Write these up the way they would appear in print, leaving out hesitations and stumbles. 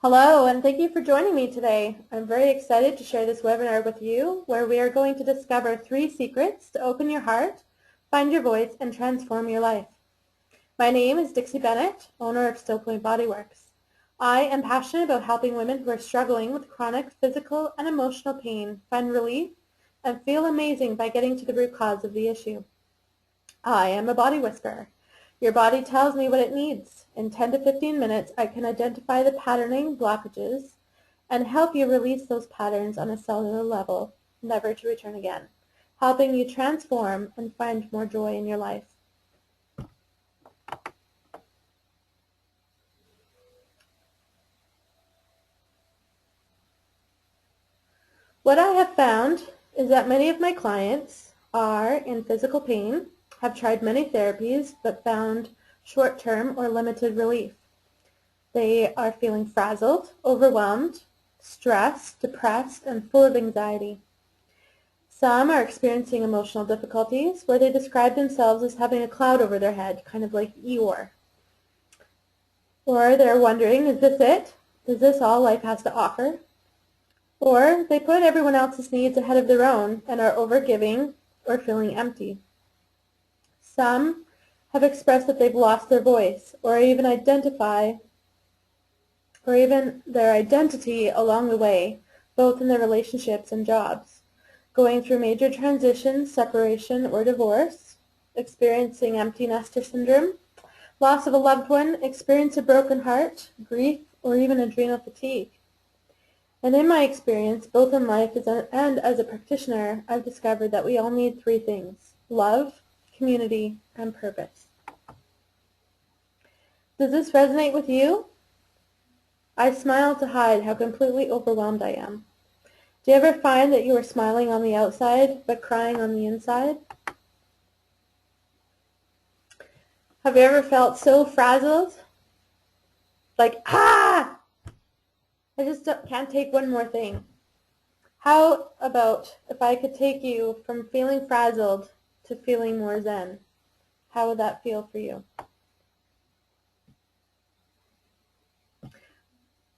Hello, and thank you for joining me today. I'm very excited to share this webinar with you, where we are going to discover 3 secrets to open your heart, find your voice, and transform your life. My name is Dixie Bennett, owner of Still Point Bodyworks. I am passionate about helping women who are struggling with chronic physical and emotional pain find relief and feel amazing by getting to the root cause of the issue. I am a body whisperer. Your body tells me what it needs. In 10 to 15 minutes, I can identify the patterning blockages and help you release those patterns on a cellular level, never to return again, helping you transform and find more joy in your life. What I have found is that many of my clients are in physical pain, have tried many therapies, but found short-term or limited relief. They are feeling frazzled, overwhelmed, stressed, depressed, and full of anxiety. Some are experiencing emotional difficulties where they describe themselves as having a cloud over their head, kind of like Eeyore. Or they're wondering, is this it? Is this all life has to offer? Or they put everyone else's needs ahead of their own and are overgiving or feeling empty. Some have expressed that they've lost their voice or even their identity along the way, both in their relationships and jobs, going through major transitions, separation, or divorce, experiencing empty nester syndrome, loss of a loved one, experience a broken heart, grief, or even adrenal fatigue. And in my experience, both in life and as a practitioner, I've discovered that we all need 3 things: love, community, and purpose. Does this resonate with you? I smile to hide how completely overwhelmed I am. Do you ever find that you are smiling on the outside but crying on the inside? Have you ever felt so frazzled? Like, I just can't take one more thing. How about if I could take you from feeling frazzled to feeling more zen? How would that feel for you?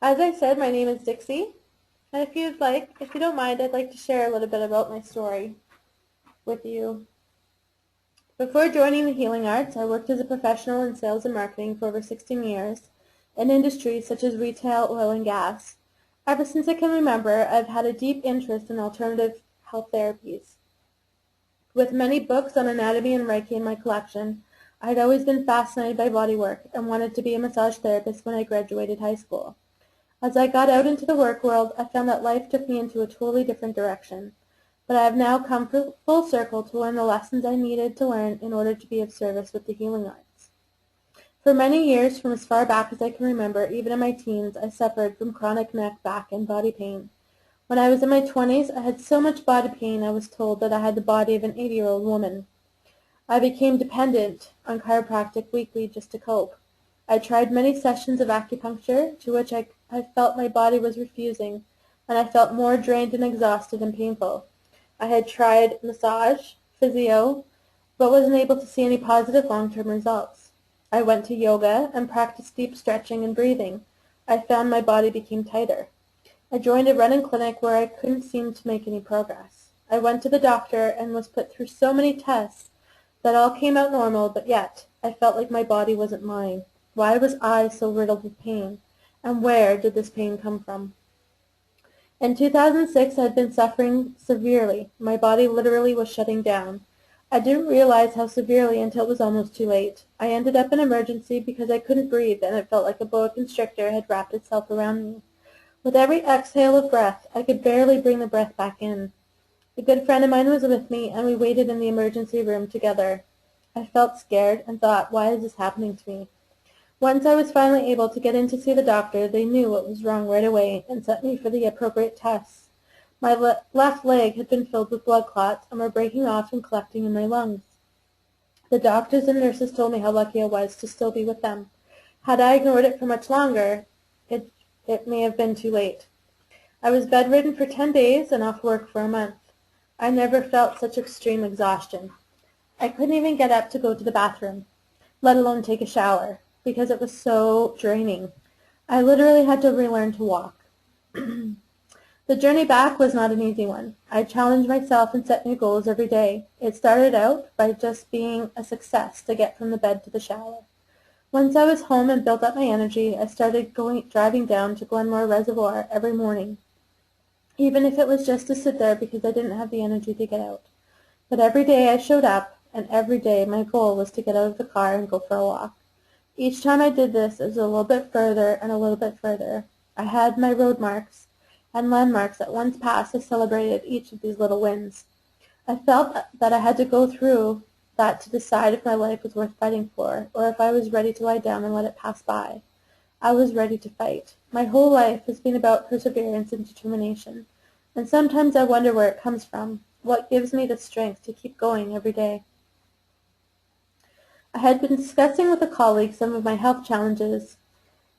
As I said, my name is Dixie, and if you don't mind, I'd like to share a little bit about my story with you. Before joining the healing arts, I worked as a professional in sales and marketing for over 16 years in industries such as retail, oil, and gas. Ever since I can remember, I've had a deep interest in alternative health therapies. With many books on anatomy and Reiki in my collection, I had always been fascinated by bodywork and wanted to be a massage therapist when I graduated high school. As I got out into the work world, I found that life took me into a totally different direction. But I have now come full circle to learn the lessons I needed to learn in order to be of service with the healing arts. For many years, from as far back as I can remember, even in my teens, I suffered from chronic neck, back, and body pain. When I was in my 20s, I had so much body pain I was told that I had the body of an 80-year-old woman. I became dependent on chiropractic weekly just to cope. I tried many sessions of acupuncture, to which I felt my body was refusing, and I felt more drained and exhausted and painful. I had tried massage, physio, but wasn't able to see any positive long-term results. I went to yoga and practiced deep stretching and breathing. I found my body became tighter. I joined a running clinic where I couldn't seem to make any progress. I went to the doctor and was put through so many tests that all came out normal, but yet I felt like my body wasn't mine. Why was I so riddled with pain? And where did this pain come from? In 2006, I had been suffering severely. My body literally was shutting down. I didn't realize how severely until it was almost too late. I ended up in emergency because I couldn't breathe and it felt like a boa constrictor had wrapped itself around me. With every exhale of breath, I could barely bring the breath back in. A good friend of mine was with me, and we waited in the emergency room together. I felt scared and thought, why is this happening to me? Once I was finally able to get in to see the doctor, they knew what was wrong right away and sent me for the appropriate tests. My left leg had been filled with blood clots and were breaking off and collecting in my lungs. The doctors and nurses told me how lucky I was to still be with them. Had I ignored it for much longer, it may have been too late. I was bedridden for 10 days and off work for a month. I never felt such extreme exhaustion. I couldn't even get up to go to the bathroom, let alone take a shower, because it was so draining. I literally had to relearn to walk. The journey back was not an easy one. I challenged myself and set new goals every day. It started out by just being a success to get from the bed to the shower. Once I was home and built up my energy, I started driving down to Glenmore Reservoir every morning, even if it was just to sit there because I didn't have the energy to get out. But every day I showed up, and every day my goal was to get out of the car and go for a walk. Each time I did this, it was a little bit further and a little bit further. I had my road marks and landmarks that once passed. I celebrated each of these little wins. I felt that I had to go through that to decide if my life was worth fighting for, or if I was ready to lie down and let it pass by. I was ready to fight. My whole life has been about perseverance and determination, and sometimes I wonder where it comes from, what gives me the strength to keep going every day. I had been discussing with a colleague some of my health challenges.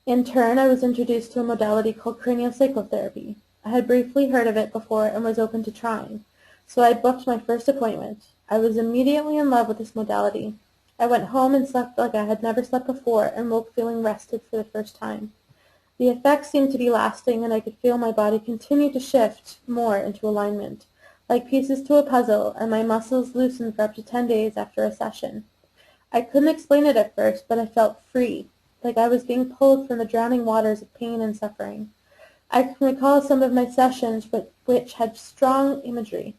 In turn, I was introduced to a modality called craniosacral therapy. I had briefly heard of it before and was open to trying, so I booked my first appointment. I was immediately in love with this modality. I went home and slept like I had never slept before and woke feeling rested for the first time. The effects seemed to be lasting, and I could feel my body continue to shift more into alignment, like pieces to a puzzle, and my muscles loosened for up to 10 days after a session. I couldn't explain it at first, but I felt free, like I was being pulled from the drowning waters of pain and suffering. I can recall some of my sessions which had strong imagery,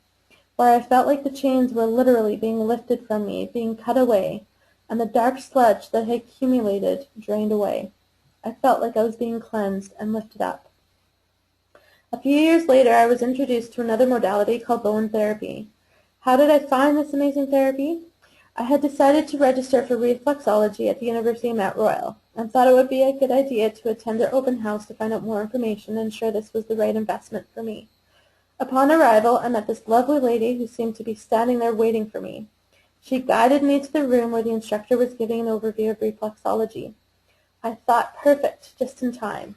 where I felt like the chains were literally being lifted from me, being cut away, and the dark sludge that had accumulated drained away. I felt like I was being cleansed and lifted up. A few years later, I was introduced to another modality called bone therapy. How did I find this amazing therapy? I had decided to register for reflexology at the University of Mount Royal, and thought it would be a good idea to attend their open house to find out more information and ensure this was the right investment for me. Upon arrival, I met this lovely lady who seemed to be standing there waiting for me. She guided me to the room where the instructor was giving an overview of reflexology. I thought, perfect, just in time.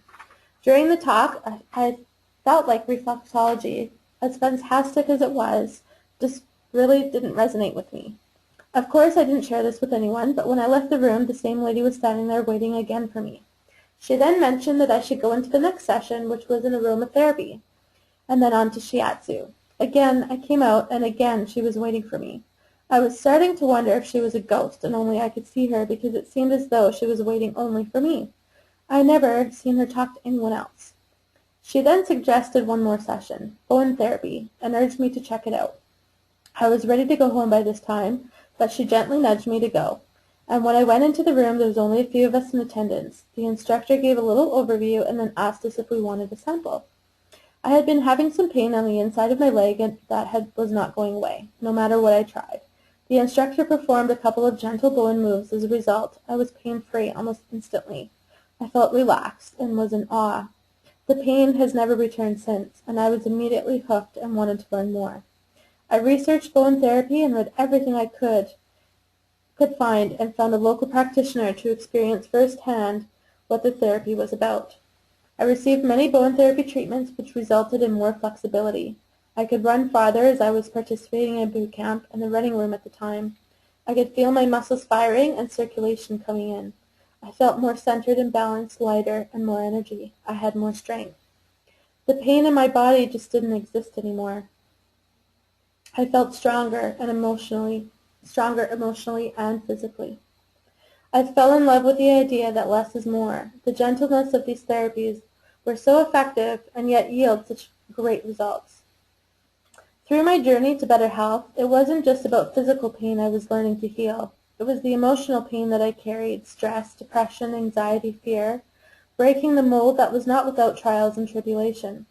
During the talk, I felt like reflexology, as fantastic as it was, just really didn't resonate with me. Of course, I didn't share this with anyone, but when I left the room, the same lady was standing there waiting again for me. She then mentioned that I should go into the next session, which was an aromatherapy, and then on to shiatsu. Again, I came out, and again she was waiting for me. I was starting to wonder if she was a ghost, and only I could see her, because it seemed as though she was waiting only for me. I had never seen her talk to anyone else. She then suggested one more session, bone therapy, and urged me to check it out. I was ready to go home by this time, but she gently nudged me to go. And when I went into the room, there was only a few of us in attendance. The instructor gave a little overview and then asked us if we wanted a sample. I had been having some pain on the inside of my leg, and that was not going away, no matter what I tried. The instructor performed a couple of gentle bone moves. As a result, I was pain-free almost instantly. I felt relaxed and was in awe. The pain has never returned since, and I was immediately hooked and wanted to learn more. I researched bone therapy and read everything I could find, and found a local practitioner to experience firsthand what the therapy was about. I received many bone therapy treatments which resulted in more flexibility. I could run farther as I was participating in boot camp and the running room at the time. I could feel my muscles firing and circulation coming in. I felt more centered and balanced, lighter, and more energy. I had more strength. The pain in my body just didn't exist anymore. I felt stronger emotionally and physically. I fell in love with the idea that less is more. The gentleness of these therapies were so effective and yet yield such great results. Through my journey to better health, it wasn't just about physical pain I was learning to heal. It was the emotional pain that I carried, stress, depression, anxiety, fear, breaking the mold that was not without trials and tribulation.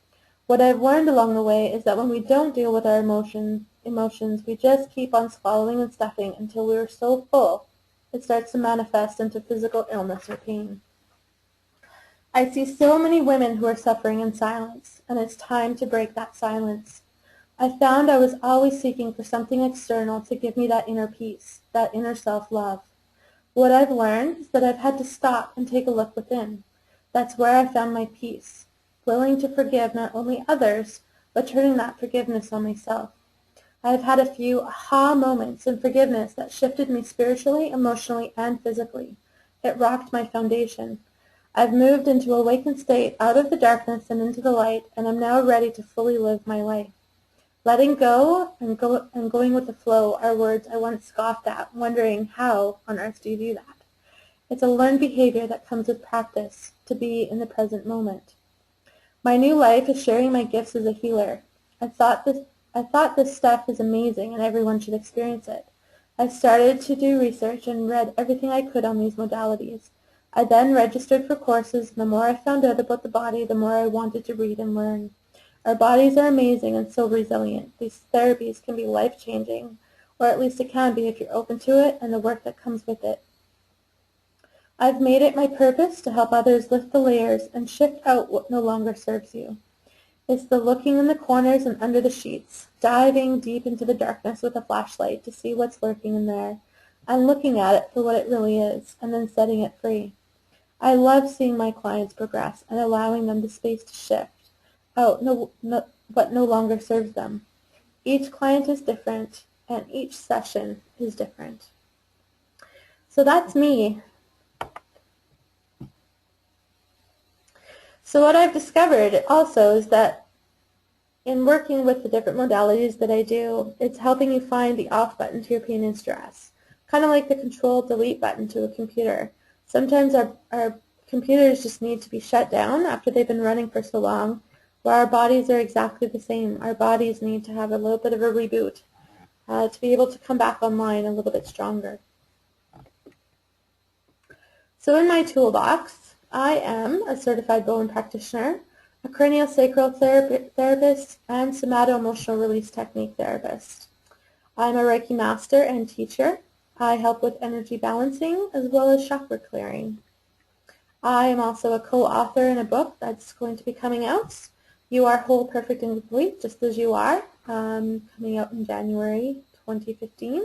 What I've learned along the way is that when we don't deal with our emotions, we just keep on swallowing and stuffing until we are so full it starts to manifest into physical illness or pain. I see so many women who are suffering in silence, and it's time to break that silence. I found I was always seeking for something external to give me that inner peace, that inner self-love. What I've learned is that I've had to stop and take a look within. That's where I found my peace, willing to forgive not only others, but turning that forgiveness on myself. I have had a few aha moments in forgiveness that shifted me spiritually, emotionally, and physically. It rocked my foundation. I've moved into a awakened state out of the darkness and into the light, and am now ready to fully live my life. Letting go and going with the flow are words I once scoffed at, wondering how on earth do you do that? It's a learned behavior that comes with practice, to be in the present moment. My new life is sharing my gifts as a healer. I thought this stuff is amazing and everyone should experience it. I started to do research and read everything I could on these modalities. I then registered for courses, and the more I found out about the body, the more I wanted to read and learn. Our bodies are amazing and so resilient. These therapies can be life-changing, or at least it can be if you're open to it and the work that comes with it. I've made it my purpose to help others lift the layers and shift out what no longer serves you. It's the looking in the corners and under the sheets, diving deep into the darkness with a flashlight to see what's lurking in there, and looking at it for what it really is, and then setting it free. I love seeing my clients progress and allowing them the space to shift out what no longer serves them. Each client is different, and each session is different. So that's me. So what I've discovered also is that in working with the different modalities that I do, it's helping you find the off button to your pain and stress, kind of like the control-delete button to a computer. Sometimes our computers just need to be shut down after they've been running for so long, where our bodies are exactly the same. Our bodies need to have a little bit of a reboot to be able to come back online a little bit stronger. So in my toolbox, I am a certified bone practitioner, a craniosacral therapist, and somato-emotional release technique therapist. I'm a Reiki master and teacher. I help with energy balancing as well as chakra clearing. I am also a co-author in a book that's going to be coming out. You Are Whole, Perfect, and Complete, Just As You Are, coming out in January 2015.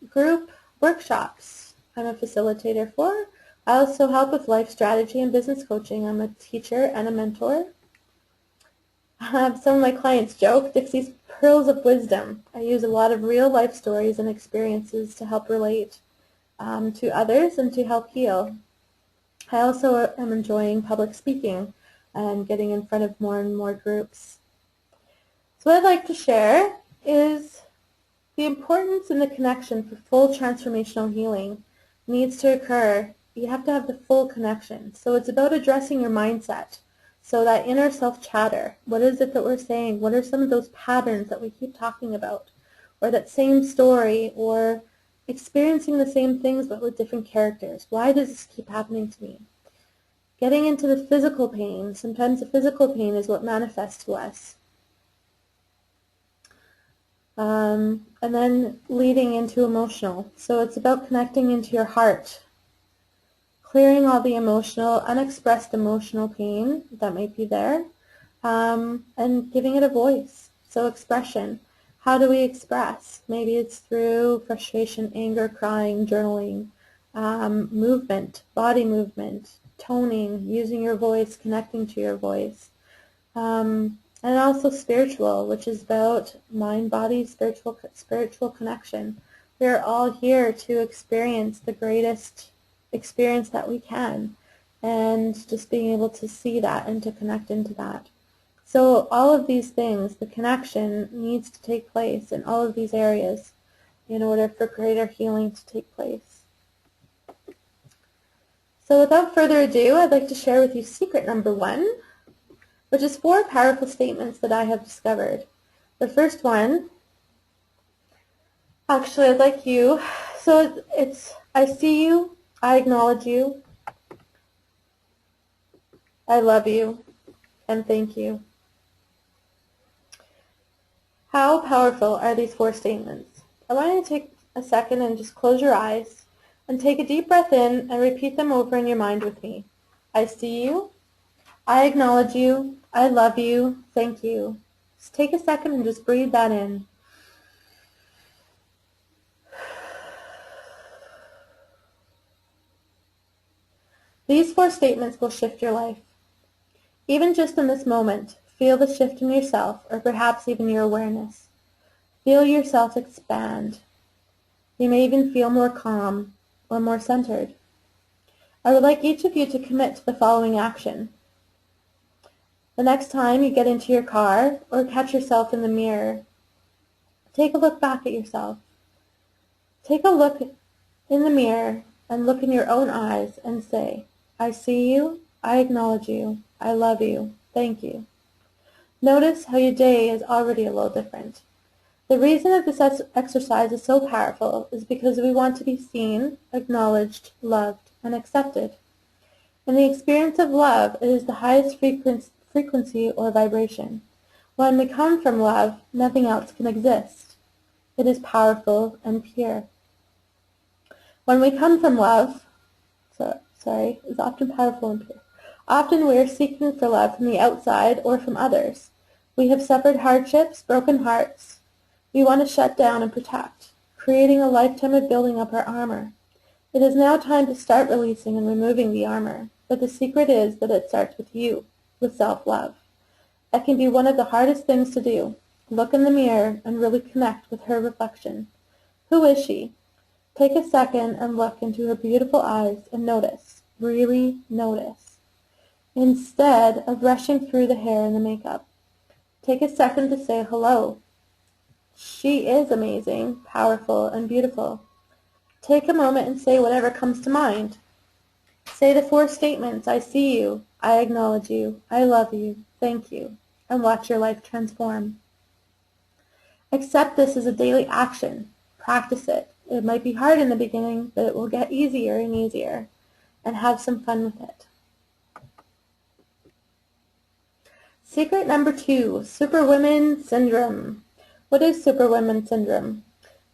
Group workshops I'm a facilitator for. I also help with life strategy and business coaching. I'm a teacher and a mentor. Some of my clients joke, Dixie's pearls of wisdom. I use a lot of real life stories and experiences to help relate to others and to help heal. I also am enjoying public speaking and getting in front of more and more groups. So what I'd like to share is the importance and the connection for full transformational healing needs to occur. You have to have the full connection. So it's about addressing your mindset. So that inner self-chatter, what is it that we're saying? What are some of those patterns that we keep talking about? Or that same story, or experiencing the same things but with different characters. Why does this keep happening to me? Getting into the physical pain. Sometimes the physical pain is what manifests to us. And then leading into emotional. So it's about connecting into your heart, clearing all the emotional, unexpressed emotional pain that might be there, and giving it a voice. So expression. How do we express? Maybe it's through frustration, anger, crying, journaling, movement, body movement, toning, using your voice, connecting to your voice. And also spiritual, which is about mind, body, spiritual connection. We are all here to experience the greatest experience that we can, and just being able to see that and to connect into that. So all of these things, the connection needs to take place in all of these areas in order for greater healing to take place. So without further ado, I'd like to share with you secret number 1, which is 4 powerful statements that I have discovered. The first one, actually I'd like you, so it's I see you, I acknowledge you, I love you, and thank you. How powerful are these 4 statements? I want you to take a second and just close your eyes and take a deep breath in and repeat them over in your mind with me. I see you, I acknowledge you, I love you, thank you. Just take a second and just breathe that in. These 4 statements will shift your life. Even just in this moment, feel the shift in yourself, or perhaps even your awareness. Feel yourself expand. You may even feel more calm or more centered. I would like each of you to commit to the following action. The next time you get into your car or catch yourself in the mirror, take a look back at yourself. Take a look in the mirror and look in your own eyes and say, I see you, I acknowledge you, I love you, thank you. Notice how your day is already a little different. The reason that this exercise is so powerful is because we want to be seen, acknowledged, loved, and accepted. In the experience of love, it is the highest frequency or vibration. When we come from love, nothing else can exist. It is powerful and pure. When we come from love, is often powerful and pure. Often we are seeking for love from the outside or from others. We have suffered hardships, broken hearts. We want to shut down and protect, creating a lifetime of building up our armor. It is now time to start releasing and removing the armor, but the secret is that it starts with you, with self-love. That can be one of the hardest things to do. Look in the mirror and really connect with her reflection. Who is she? Take a second and look into her beautiful eyes and notice, really notice, instead of rushing through the hair and the makeup. Take a second to say hello. She is amazing, powerful, and beautiful. Take a moment and say whatever comes to mind. Say the 4 statements, I see you, I acknowledge you, I love you, thank you, and watch your life transform. Accept this as a daily action. Practice it. It might be hard in the beginning, but it will get easier and easier, and have some fun with it. Secret number 2, Superwoman Syndrome. What is Superwoman Syndrome?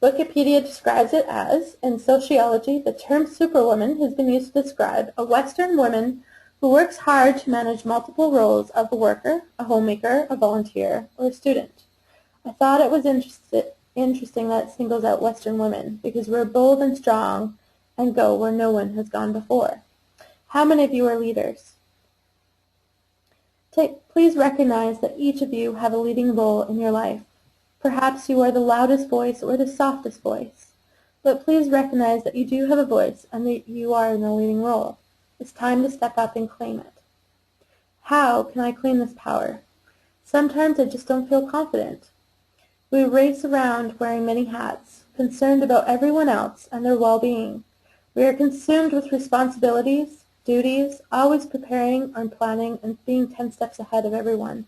Wikipedia describes it as, in sociology, the term superwoman has been used to describe a Western woman who works hard to manage multiple roles of a worker, a homemaker, a volunteer, or a student. I thought it was interesting that it singles out Western women because we're bold and strong and go where no one has gone before. How many of you are leaders? Please recognize that each of you have a leading role in your life. Perhaps you are the loudest voice or the softest voice, but please recognize that you do have a voice and that you are in a leading role. It's time to step up and claim it. How can I claim this power? Sometimes I just don't feel confident. We race around wearing many hats, concerned about everyone else and their well-being. We are consumed with responsibilities, duties, always preparing and planning and being 10 steps ahead of everyone.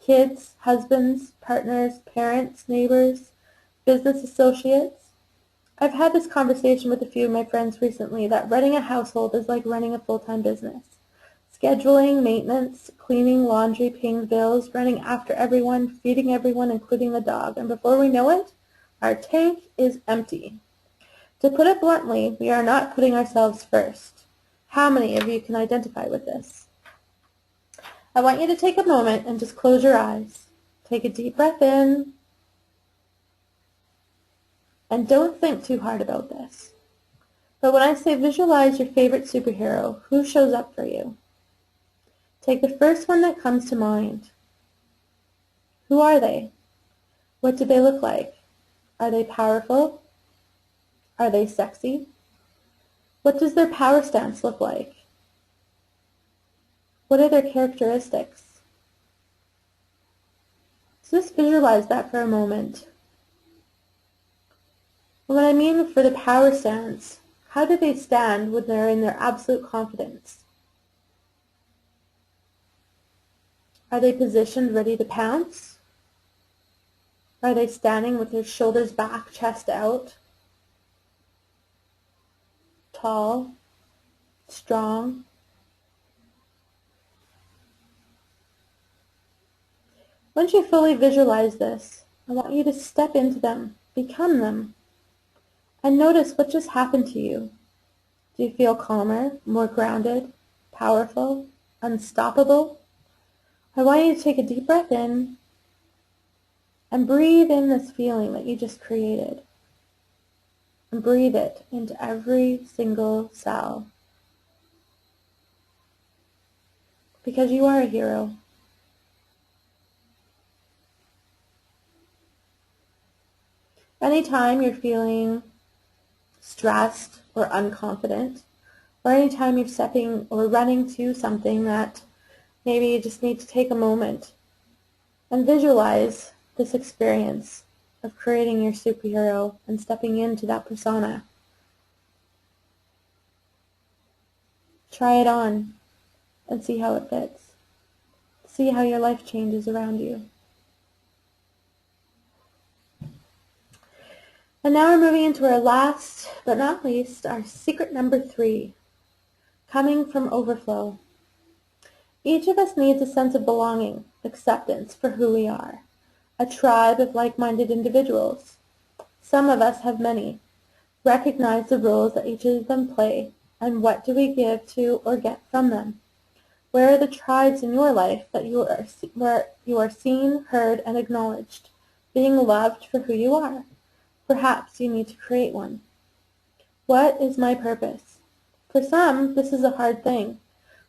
Kids, husbands, partners, parents, neighbors, business associates. I've had this conversation with a few of my friends recently that running a household is like running a full-time business. Scheduling, maintenance, cleaning, laundry, paying bills, running after everyone, feeding everyone, including the dog, and before we know it, our tank is empty. To put it bluntly, we are not putting ourselves first. How many of you can identify with this? I want you to take a moment and just close your eyes. Take a deep breath in. And don't think too hard about this. But when I say visualize your favorite superhero, who shows up for you? Take the first one that comes to mind. Who are they? What do they look like? Are they powerful? Are they sexy? What does their power stance look like? What are their characteristics? So just visualize that for a moment. And what I mean for the power stance, how do they stand when they're in their absolute confidence? Are they positioned ready to pounce? Are they standing with their shoulders back, chest out? Tall? Strong? Once you fully visualize this, I want you to step into them, become them, and notice what just happened to you. Do you feel calmer, more grounded, powerful, unstoppable? I want you to take a deep breath in and breathe in this feeling that you just created. And breathe it into every single cell. Because you are a hero. Anytime you're feeling stressed or unconfident, or anytime you're stepping or running to something that maybe you just need to take a moment and visualize this experience of creating your superhero and stepping into that persona. Try it on and see how it fits. See how your life changes around you. And now we're moving into our last, but not least, our secret number 3, coming from overflow. Each of us needs a sense of belonging, acceptance for who we are, a tribe of like-minded individuals. Some of us have many. Recognize the roles that each of them play, and what do we give to or get from them? Where are the tribes in your life that where you are seen, heard, and acknowledged, being loved for who you are? Perhaps you need to create one. What is my purpose? For some, this is a hard thing.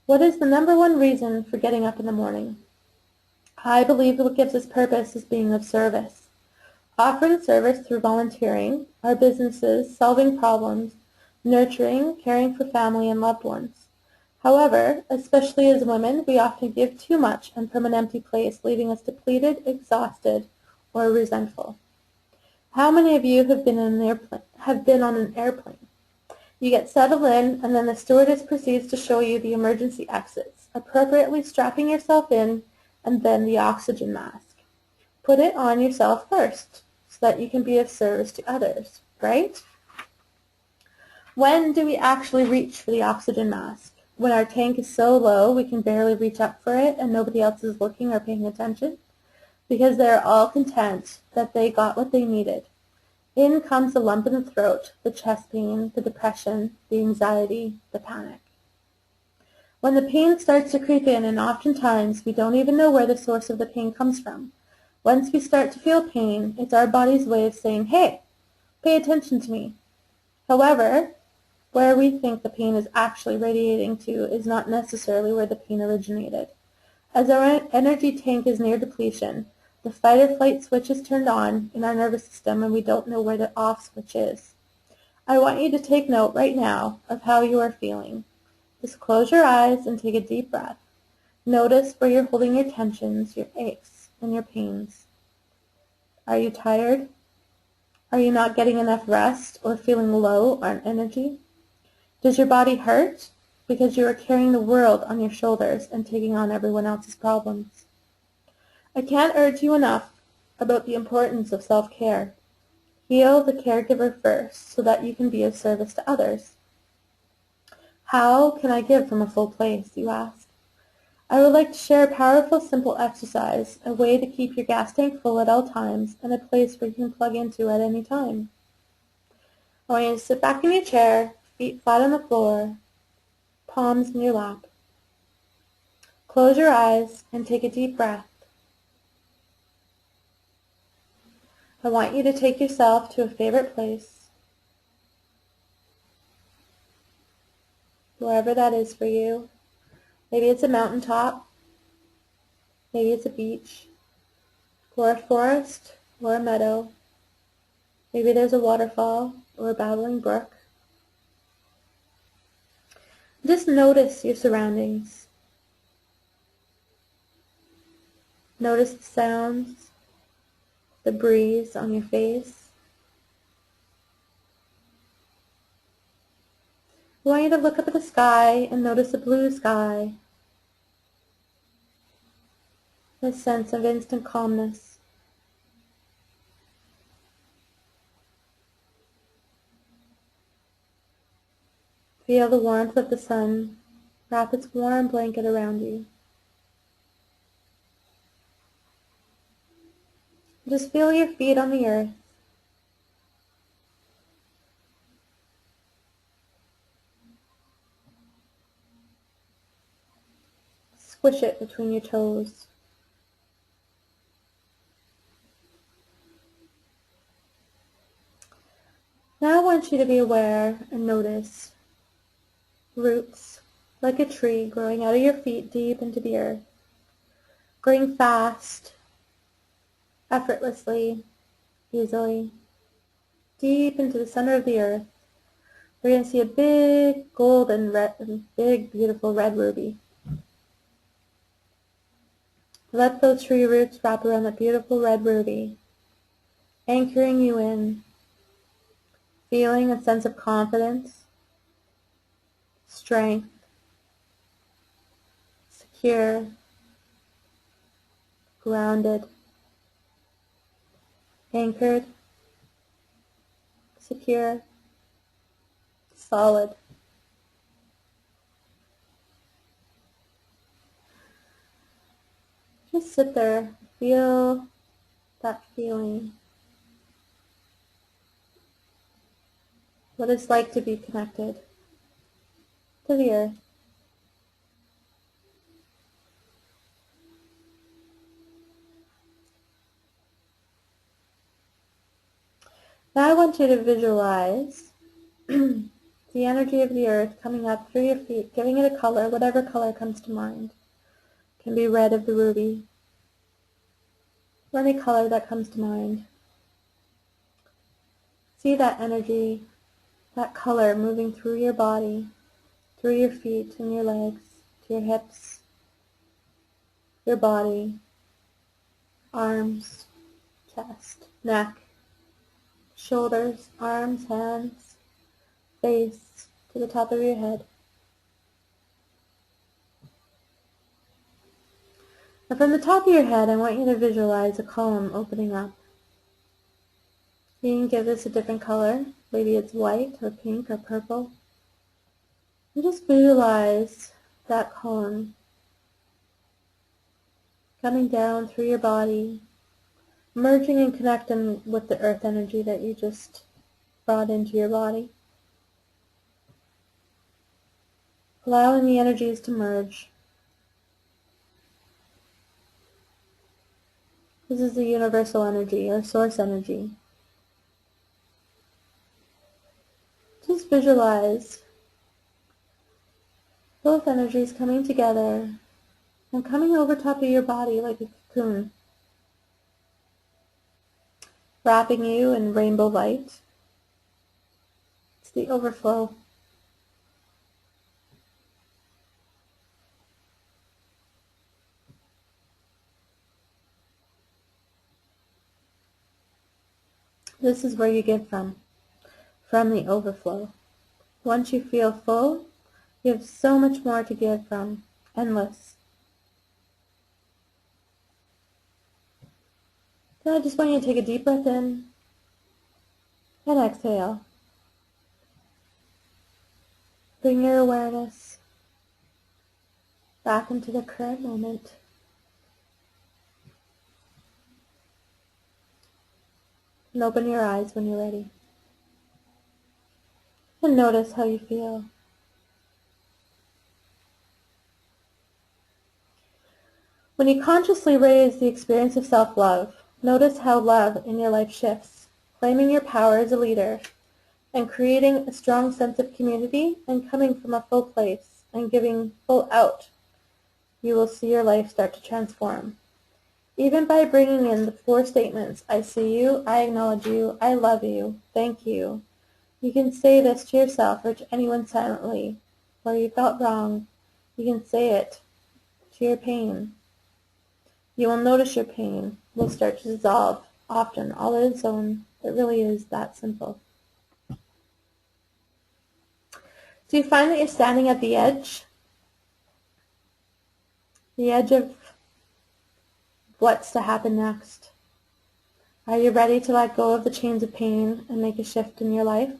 What is the number one reason for getting up in the morning? I believe that what gives us purpose is being of service. Offering service through volunteering, our businesses, solving problems, nurturing, caring for family and loved ones. However, especially as women, we often give too much and from an empty place, leaving us depleted, exhausted, or resentful. How many of you have been on an airplane? You get settled in, and then the stewardess proceeds to show you the emergency exits, appropriately strapping yourself in, and then the oxygen mask. Put it on yourself first, so that you can be of service to others, right? When do we actually reach for the oxygen mask? When our tank is so low we can barely reach up for it and nobody else is looking or paying attention? Because they are all content that they got what they needed. In comes the lump in the throat, the chest pain, the depression, the anxiety, the panic. When the pain starts to creep in, and oftentimes we don't even know where the source of the pain comes from. Once we start to feel pain, it's our body's way of saying, hey, pay attention to me. However, where we think the pain is actually radiating to is not necessarily where the pain originated. As our energy tank is near depletion, the fight or flight switch is turned on in our nervous system and we don't know where the off switch is. I want you to take note right now of how you are feeling. Just close your eyes and take a deep breath. Notice where you're holding your tensions, your aches, and your pains. Are you tired? Are you not getting enough rest or feeling low on energy? Does your body hurt because you are carrying the world on your shoulders and taking on everyone else's problems? I can't urge you enough about the importance of self-care. Heal the caregiver first so that you can be of service to others. How can I give from a full place, you ask? I would like to share a powerful, simple exercise, a way to keep your gas tank full at all times and a place where you can plug into at any time. I want you to sit back in your chair, feet flat on the floor, palms in your lap. Close your eyes and take a deep breath. I want you to take yourself to a favorite place, wherever that is for you. Maybe it's a mountaintop, maybe it's a beach, or a forest, or a meadow. Maybe there's a waterfall or a babbling brook. Just notice your surroundings. Notice the sounds, the breeze on your face. I want you to look up at the sky and notice the blue sky. A sense of instant calmness. Feel the warmth of the sun wrap its warm blanket around you. Just feel your feet on the earth. Squish it between your toes. Now I want you to be aware and notice roots, like a tree, growing out of your feet deep into the earth, growing fast, effortlessly, easily, deep into the center of the earth, We're going to see a big gold and red, big beautiful red ruby. Let those tree roots wrap around that beautiful red ruby, anchoring you in, feeling a sense of confidence, strength, secure, grounded, anchored, secure, solid. Just sit there, feel that feeling. What it's like to be connected to the earth. Now I want you to visualize the energy of the earth coming up through your feet, giving it a color, whatever color comes to mind. It can be red of the ruby, or any color that comes to mind. See that energy, that color moving through your body, through your feet and your legs, to your hips, your body, arms, chest, neck, shoulders, arms, hands, face, to the top of your head. And from the top of your head, I want you to visualize a column opening up. You can give this a different color. Maybe it's white or pink or purple. And just visualize that column coming down through your body, merging and connecting with the earth energy that you just brought into your body. Allowing the energies to merge. This is the universal energy or source energy. Just visualize both energies coming together and coming over top of your body like a cocoon, wrapping you in rainbow light. It's the overflow. This is where you give from the overflow. Once you feel full, you have so much more to give from, endless. So I just want you to take a deep breath in and exhale. Bring your awareness back into the current moment. And open your eyes when you're ready. And notice how you feel. When you consciously raise the experience of self-love, notice how love in your life shifts, claiming your power as a leader and creating a strong sense of community and coming from a full place and giving full out. You will see your life start to transform. Even by bringing in the 4 statements, I see you, I acknowledge you, I love you, thank you. You can say this to yourself or to anyone silently, where you felt wrong. You can say it to your pain. You will notice your pain will start to dissolve, often, all on its own. It really is that simple. So you find that you're standing at the edge of what's to happen next. Are you ready to let go of the chains of pain and make a shift in your life?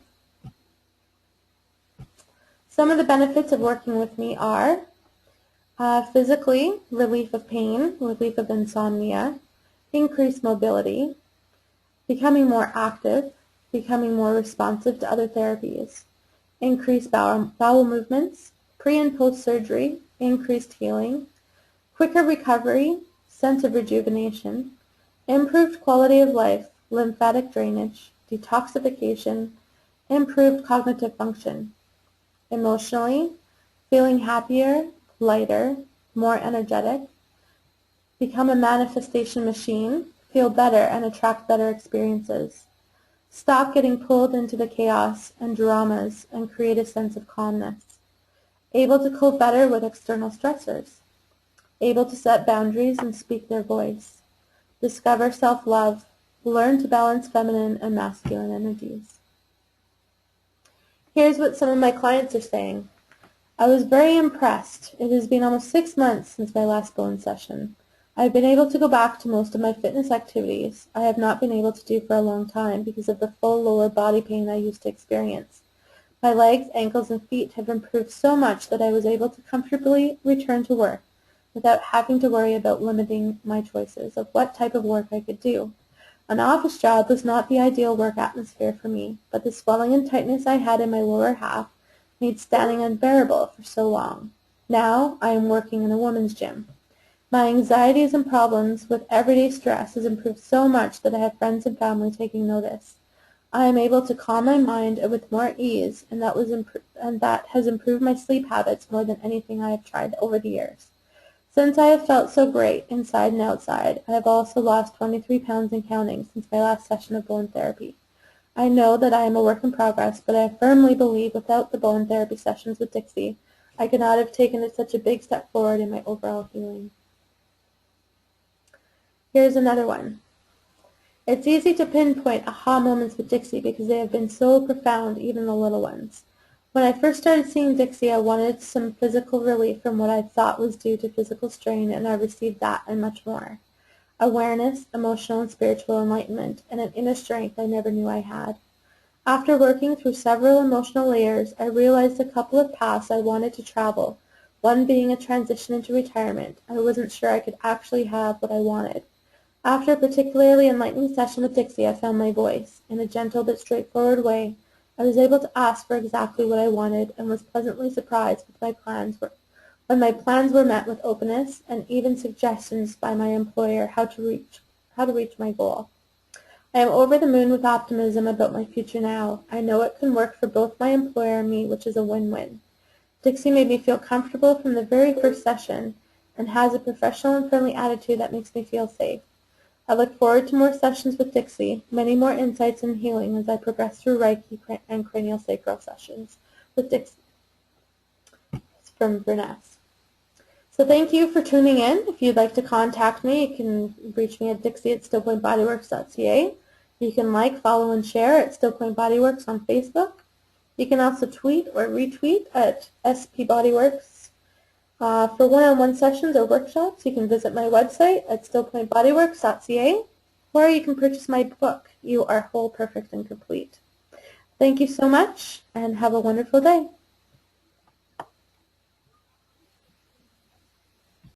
Some of the benefits of working with me are physically, relief of pain, relief of insomnia, increased mobility, becoming more active, becoming more responsive to other therapies, increased bowel movements, pre- and post-surgery, increased healing, quicker recovery, sense of rejuvenation, improved quality of life, lymphatic drainage, detoxification, improved cognitive function. Emotionally, feeling happier, lighter, more energetic, become a manifestation machine, feel better and attract better experiences. Stop getting pulled into the chaos and dramas and create a sense of calmness. Able to cope better with external stressors. Able to set boundaries and speak their voice. Discover self-love. Learn to balance feminine and masculine energies. Here's what some of my clients are saying. I was very impressed. It has been almost 6 months since my last bone session. I have been able to go back to most of my fitness activities I have not been able to do for a long time because of the full lower body pain I used to experience. My legs, ankles, and feet have improved so much that I was able to comfortably return to work without having to worry about limiting my choices of what type of work I could do. An office job was not the ideal work atmosphere for me, but the swelling and tightness I had in my lower half made standing unbearable for so long. Now I am working in a women's gym. My anxieties and problems with everyday stress has improved so much that I have friends and family taking notice. I am able to calm my mind with more ease, and that has improved my sleep habits more than anything I have tried over the years. Since I have felt so great inside and outside, I have also lost 23 pounds and counting since my last session of bone therapy. I know that I am a work in progress, but I firmly believe without the bone therapy sessions with Dixie, I could not have taken such a big step forward in my overall healing. Here's another one. It's easy to pinpoint aha moments with Dixie because they have been so profound, even the little ones. When I first started seeing Dixie, I wanted some physical relief from what I thought was due to physical strain, and I received that and much more. Awareness, emotional and spiritual enlightenment, and an inner strength I never knew I had. After working through several emotional layers, I realized a couple of paths I wanted to travel, one being a transition into retirement. I wasn't sure I could actually have what I wanted. After a particularly enlightening session with Dixie, I found my voice. In a gentle but straightforward way, I was able to ask for exactly what I wanted and was pleasantly surprised when my plans were met with openness and even suggestions by my employer how to reach my goal. I am over the moon with optimism about my future now. I know it can work for both my employer and me, which is a win-win. Dixie made me feel comfortable from the very first session and has a professional and friendly attitude that makes me feel safe. I look forward to more sessions with Dixie, many more insights and healing as I progress through Reiki and craniosacral sessions with Dixie. It's from Bennett. So thank you for tuning in. If you'd like to contact me, you can reach me at dixie@stillpointbodyworks.ca. You can like, follow, and share at Still Point Bodyworks on Facebook. You can also tweet or retweet at spbodyworks. For one-on-one sessions or workshops, you can visit my website at stillpointbodyworks.ca, or you can purchase my book, You Are Whole, Perfect, and Complete. Thank you so much, and have a wonderful day.